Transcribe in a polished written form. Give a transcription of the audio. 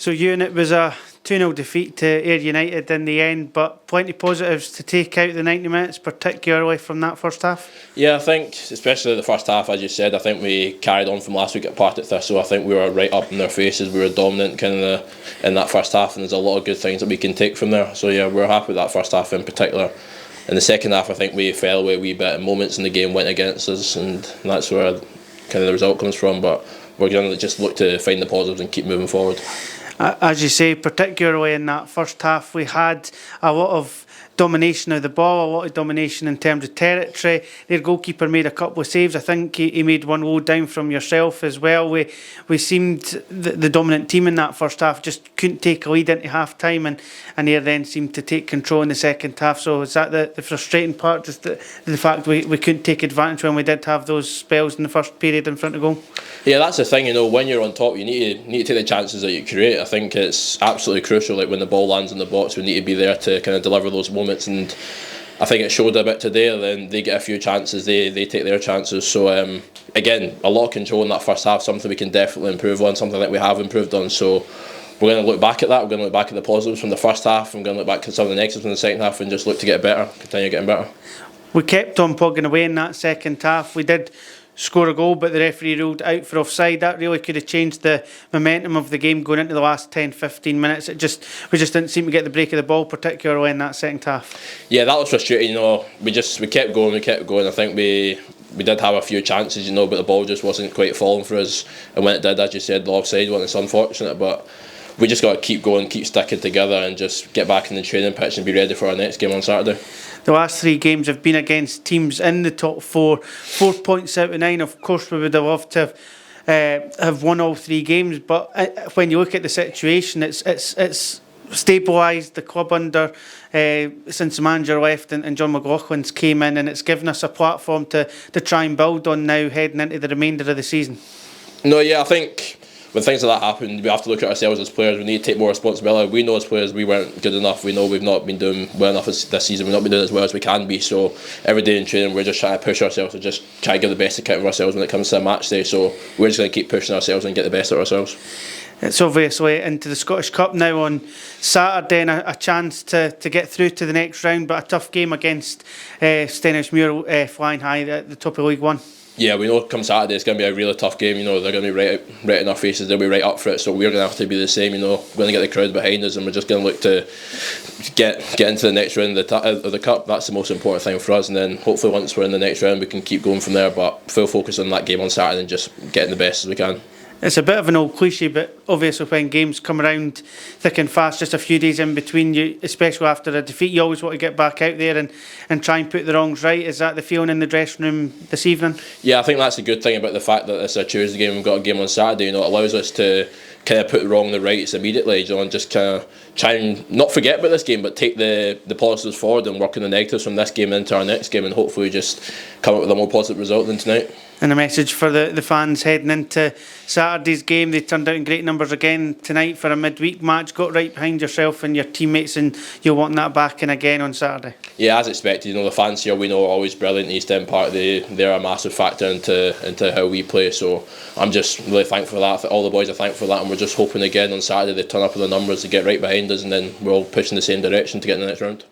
So Ewan, it was a 2-0 defeat to Ayr United in the end, but plenty positives to take out the 90 minutes, particularly from that first half. Yeah, I think especially the first half, as you said, I think we carried on from last week at Partick Thistle. I think we were right up in their faces. We were dominant in that first half, and there's a lot of good things that we can take from there. So yeah, we're happy with that first half in particular. In the second half, I think we fell away a wee bit, and moments in the game went against us, and that's where kind of the result comes from. But we're going to just look to find the positives and keep moving forward. As you say, particularly in that first half, we had a lot of domination of the ball, a lot of domination in terms of territory. Their goalkeeper made a couple of saves. I think he made one low down from yourself as well. We seemed the dominant team in that first half, just couldn't take a lead into half time, and Ayr then seemed to take control in the second half. So is that the frustrating part, just the fact we couldn't take advantage when we did have those spells in the first period in front of goal? Yeah, that's the thing, when you're on top, you need to take the chances that you create. I think it's absolutely crucial, like when the ball lands in the box, we need to be there to kind of deliver those moments, and I think it showed a bit today. Then they get a few chances, they take their chances. So again, a lot of control in that first half, something we can definitely improve on, something that we have improved on. So we're going to look back at that, we're going to look back at the positives from the first half, I'm going to look back at some of the negatives from the second half and just look to get better, continue getting better. We kept on plugging away in that second half. We did score a goal, but the referee ruled out for offside. That really could have changed the momentum of the game going into the last 10-15 minutes. We just didn't seem to get the break of the ball, particularly in that second half. Yeah, that was frustrating. We kept going. I think we did have a few chances, but the ball just wasn't quite falling for us. And when it did, as you said, the offside one, it's unfortunate, but we just got to keep going, keep sticking together, and just get back in the training pitch and be ready for our next game on Saturday. The last 3 games have been against teams in the top 4. 4 points out of 9. Of course, we would have loved to have won all 3 games, but when you look at the situation, it's stabilised the club under since the manager left and John McLaughlin's came in, and it's given us a platform to try and build on now heading into the remainder of the season. No, yeah, I think when things like that happen, we have to look at ourselves as players. We need to take more responsibility. We know as players we weren't good enough. We know we've not been doing well enough this season. We've not been doing as well as we can be. So every day in training, we're just trying to push ourselves and just try to give the best account of ourselves when it comes to a match day. So we're just going to keep pushing ourselves and get the best of ourselves. It's obviously into the Scottish Cup now on Saturday, and a chance to get through to the next round, but a tough game against Stenhousemuir flying high at the top of League One. Yeah, we know come Saturday it's going to be a really tough game. They're going to be right in our faces. They'll be right up for it. So we're going to have to be the same. We're going to get the crowd behind us, and we're just going to look to get into the next round of the cup. That's the most important thing for us. And then hopefully once we're in the next round, we can keep going from there. But full focus on that game on Saturday and just getting the best as we can. It's a bit of an old cliche, but obviously when games come around thick and fast, just a few days in between, you, especially after a defeat, you always want to get back out there and try and put the wrongs right. Is that the feeling in the dressing room this evening? Yeah, I think that's a good thing about the fact that it's a Tuesday game, we've got a game on Saturday. It allows us to kind of put the wrong and the rights immediately, and just kind of try and not forget about this game, but take the positives forward and work on the negatives from this game into our next game, and hopefully just come up with a more positive result than tonight. And a message for the fans heading into Saturday's game. They turned out in great numbers again tonight for a midweek match, got right behind yourself and your teammates, and you'll want that back in again on Saturday. Yeah, as expected. The fans here we know are always brilliant in East End Park. They're a massive factor into how we play, so I'm just really thankful for that. All the boys are thankful for that, and we're just hoping again on Saturday they turn up with the numbers to get right behind us, and then we're all pushing the same direction to get in the next round.